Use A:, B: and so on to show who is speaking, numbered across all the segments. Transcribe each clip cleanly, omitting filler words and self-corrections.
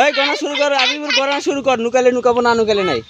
A: এই গণনা শুরু কর, আবিবুর গণনা শুরু কর। নুকালে নুকাবো, না নুকালে নাই।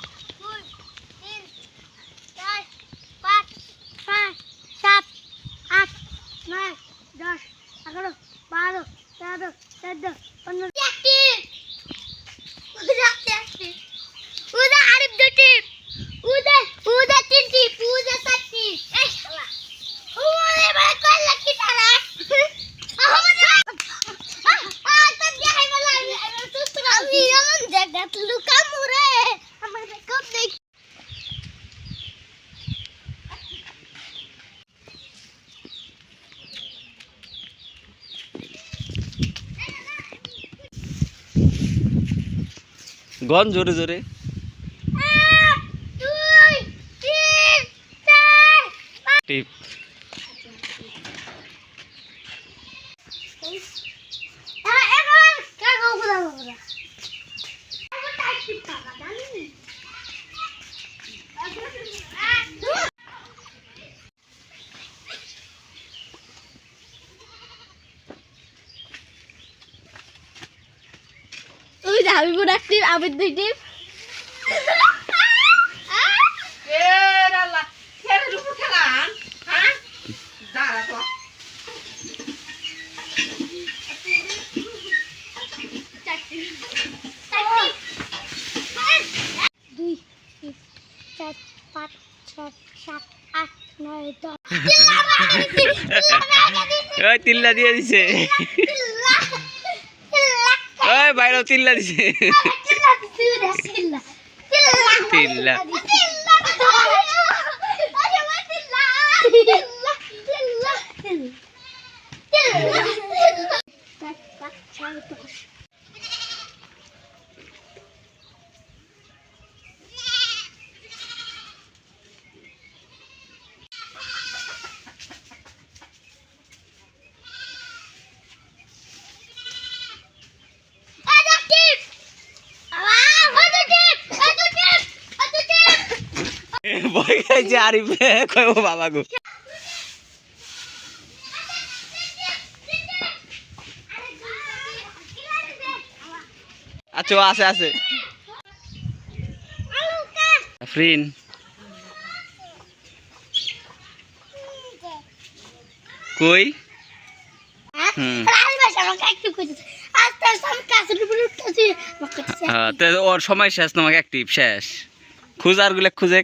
A: গন জোরে জোরে। টিপ
B: হাবিবুর এক টিপ, আবির 2 টিপ।
A: তিল্লা দিয়ে দিছে। বাইরেও তিল্লা দিছে। তিল্লা ভয় খাইছে আরিফ, কইব বাবা গো। আচ্ছা আছে আছে আফরিন। কই ওর সময় শেষ, তোমাকে অ্যাক্টিভ শেষ। খুঁজার গুলো খুঁজে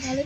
B: ভালো